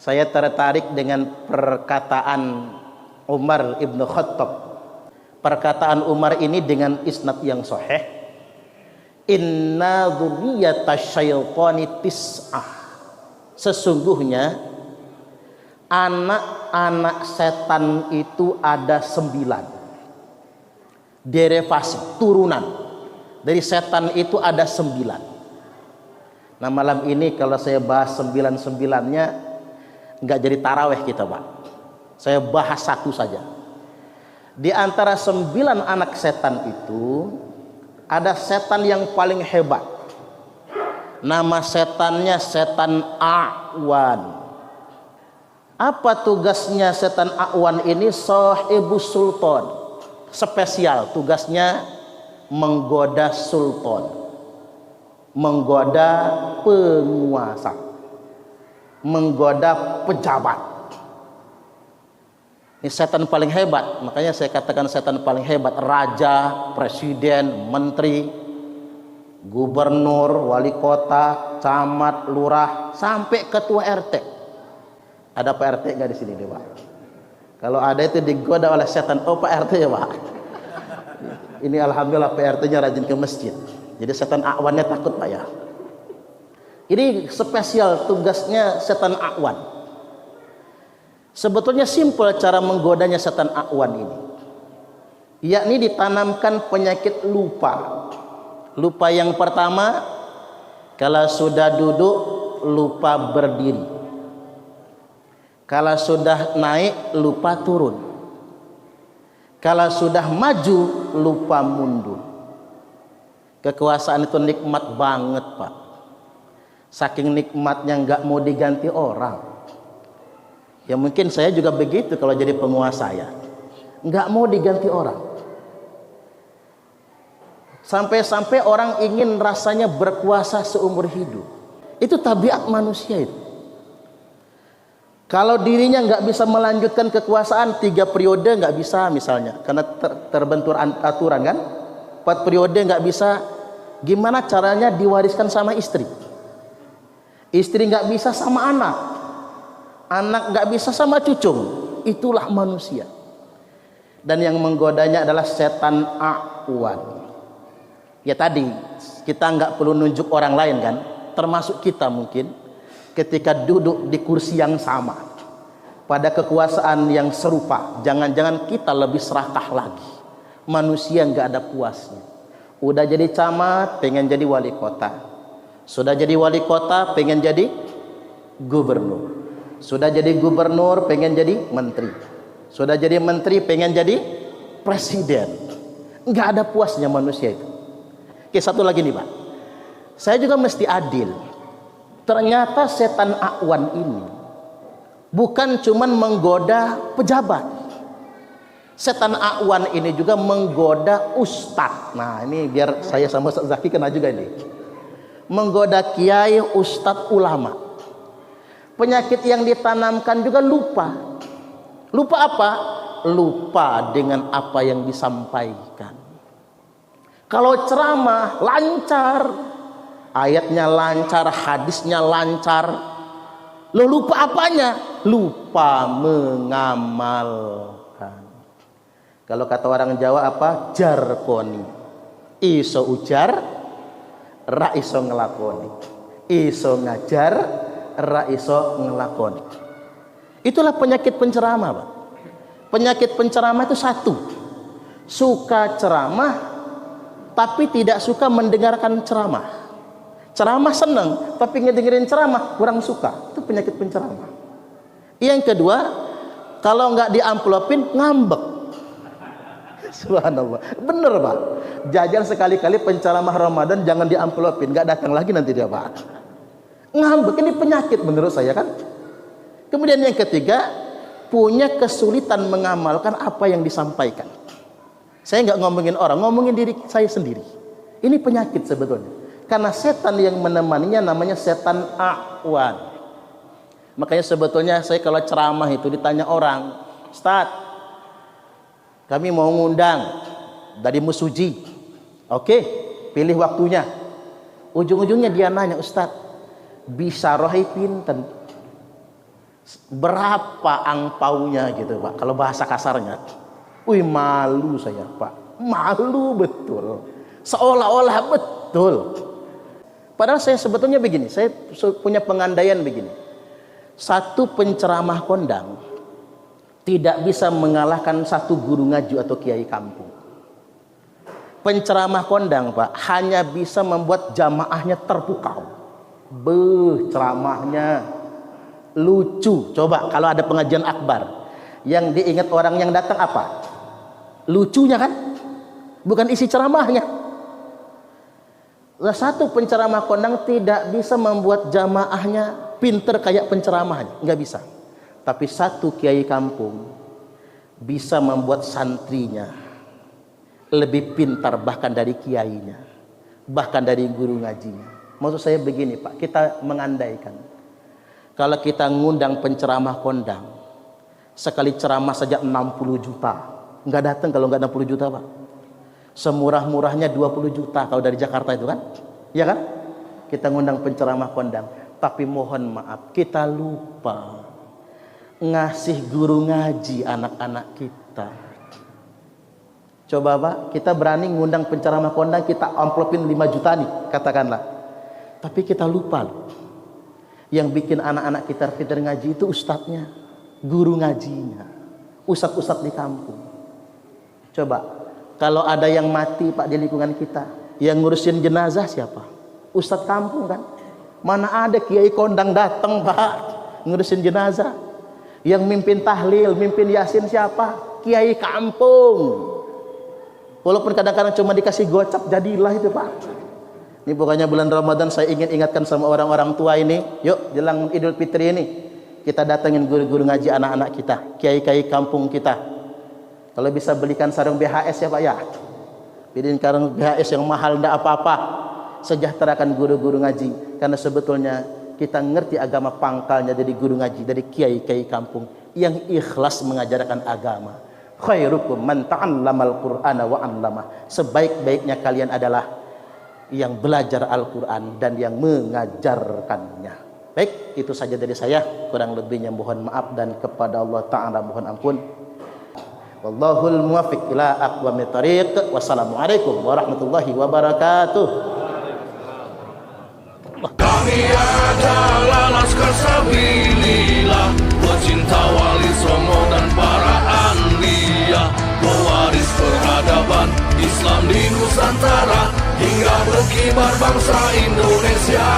Saya tertarik dengan perkataan Umar ibn Khattab. Perkataan Umar ini dengan isnad yang sahih. Inna dzurriyyatash syaitani tis'ah. Sesungguhnya anak-anak setan itu ada 9. Derivasi, turunan dari setan itu ada 9. Nah malam ini kalau saya bahas 9-9-nya nggak jadi taraweh kita, Pak. Saya bahas satu saja. Di antara 9 anak setan itu ada setan yang paling hebat. Nama setannya setan A'wan. Apa tugasnya setan A'wan ini? Sahibus sultan. Spesial tugasnya menggoda sultan, menggoda penguasa, menggoda pejabat. Ini setan paling hebat. Makanya saya katakan setan paling hebat. Raja, presiden, menteri, gubernur, wali kota, camat, lurah, sampai ketua RT. Ada Pak RT nggak di sini deh, Pak? Kalau ada itu digoda oleh setan. Oh Pak RT ya, Pak. Ini alhamdulillah Pak RT-nya rajin ke masjid. Jadi setan A'wannya takut, Pak ya. Ini spesial tugasnya setan A'wan. Sebetulnya simpel cara menggodanya setan A'wan ini. Yakni ditanamkan penyakit lupa. Lupa yang pertama, kalau sudah duduk lupa berdiri. Kalau sudah naik lupa turun. Kalau sudah maju lupa mundur. Kekuasaan itu nikmat banget, Pak. Saking nikmatnya nggak mau diganti orang. Ya mungkin saya juga begitu kalau jadi penguasa ya. Nggak mau diganti orang. Sampai-sampai orang ingin rasanya berkuasa seumur hidup. Itu tabiat manusia itu. Kalau dirinya nggak bisa melanjutkan kekuasaan 3 periode nggak bisa misalnya. Karena terbentur aturan kan. 4 periode nggak bisa. Gimana caranya diwariskan sama istri? Istri nggak bisa sama anak. Anak nggak bisa sama cucung. Itulah manusia. Dan yang menggodanya adalah setan A'wan. Ya tadi kita nggak perlu nunjuk orang lain kan, termasuk kita mungkin ketika duduk di kursi yang sama pada kekuasaan yang serupa, jangan-jangan kita lebih serakah lagi. Manusia nggak ada puasnya. Udah jadi camat pengen jadi wali kota, sudah jadi wali kota pengen jadi gubernur, sudah jadi gubernur pengen jadi menteri, sudah jadi menteri pengen jadi presiden. Nggak ada puasnya manusia itu. Oke, satu lagi nih Pak, saya juga mesti adil. Ternyata setan A'wan ini bukan cuman menggoda pejabat. Setan A'wan ini juga menggoda ustadz. Nah ini biar saya sama Ustaz Zaki kena juga ini. Menggoda kiai, ustadz, ulama. Penyakit yang ditanamkan juga lupa. Lupa apa? Lupa dengan apa yang disampaikan. Kalau ceramah lancar, ayatnya lancar, hadisnya lancar. Lo lupa apanya? Lupa mengamalkan. Kalau kata orang Jawa apa? Jarkoni. Iso ujar, ra iso ngelakoni. Iso ngajar, ra iso ngelakoni. Itulah penyakit penceramah, Pak. Penyakit penceramah itu satu. Suka ceramah tapi tidak suka mendengarkan ceramah. Ceramah seneng, tapi ngedengerin ceramah kurang suka. Itu penyakit penceramah. Yang kedua, kalau nggak diamplopin ngambek. Subhanallah, bener Pak. Jajan sekali-kali penceramah Ramadan jangan diamplopin, nggak datang lagi nanti dia Pak. Ngambek, ini penyakit menurut saya kan. Kemudian yang ketiga, punya kesulitan mengamalkan apa yang disampaikan. Saya nggak ngomongin orang, ngomongin diri saya sendiri. Ini penyakit sebetulnya. Karena setan yang menemaninya namanya setan A'wan. Makanya sebetulnya saya kalau ceramah itu ditanya orang, Ustaz, kami mau ngundang dari Musuji. Oke, pilih waktunya. Ujung-ujungnya dia nanya, Ustaz, bisa rohi pinten? Berapa angpaunya gitu Pak, kalau bahasa kasarnya. Wih, malu saya Pak, malu betul, seolah-olah betul. Padahal saya sebetulnya begini, saya punya pengandaian begini, satu penceramah kondang tidak bisa mengalahkan satu guru ngaji atau kiai kampung. Penceramah kondang Pak hanya bisa membuat jamaahnya terpukau. Ceramahnya lucu. Coba kalau ada pengajian akbar, yang diingat orang yang datang apa? Lucunya kan? Bukan isi ceramahnya. Satu penceramah kondang tidak bisa membuat jamaahnya pinter kayak penceramahnya, nggak bisa. Tapi satu kiai kampung bisa membuat santrinya lebih pintar bahkan dari kiainya, bahkan dari guru ngajinya. Maksud saya begini Pak, kita mengandaikan kalau kita ngundang penceramah kondang, sekali ceramah saja 60 juta, nggak datang kalau nggak 60 juta Pak. Semurah-murahnya 20 juta kalau dari Jakarta itu kan, ya kan? Kita ngundang penceramah kondang, tapi mohon maaf kita lupa ngasih guru ngaji anak-anak kita. Coba Pak, kita berani ngundang penceramah kondang, kita amplopin 5 juta nih katakanlah, tapi kita lupa loh, yang bikin anak-anak kita pintar ngaji itu ustadznya, guru ngajinya, ustadz-ustadz di kampung. Coba kalau ada yang mati Pak di lingkungan kita, yang ngurusin jenazah siapa? Ustadz kampung kan. Mana ada kiai kondang datang Pak ngurusin jenazah. Yang mimpin tahlil, mimpin yasin siapa? Kiai kampung. Walaupun kadang-kadang cuma dikasih gocap jadilah itu Pak. Ini pokoknya bulan Ramadan saya ingin ingatkan sama orang-orang tua ini, yuk jelang Idul Fitri ini kita datengin guru-guru ngaji anak-anak kita, kiai-kiai kampung kita. Kalau bisa belikan sarung BHS ya Pak ya. Beliin sarung BHS yang mahal enggak apa-apa. Sejahterakan guru-guru ngaji, karena sebetulnya kita ngerti agama pangkalnya dari guru ngaji, dari kiai-kiai kampung yang ikhlas mengajarkan agama. Khairukum man ta'allamal Qur'ana wa 'allamah. Sebaik-baiknya kalian adalah yang belajar Al-Qur'an dan yang mengajarkannya. Baik, itu saja dari saya. Kurang lebihnya mohon maaf dan kepada Allah Ta'ala mohon ampun. Wallahul muwaffiq ila aqwamit thariq. Wassalamualaikum warahmatullahi wabarakatuh. Kami adalah Laskar Sabilillah, pecinta Wali Songo dan para anbiya, pewaris peradaban Islam di Nusantara hingga berkibar bangsa Indonesia.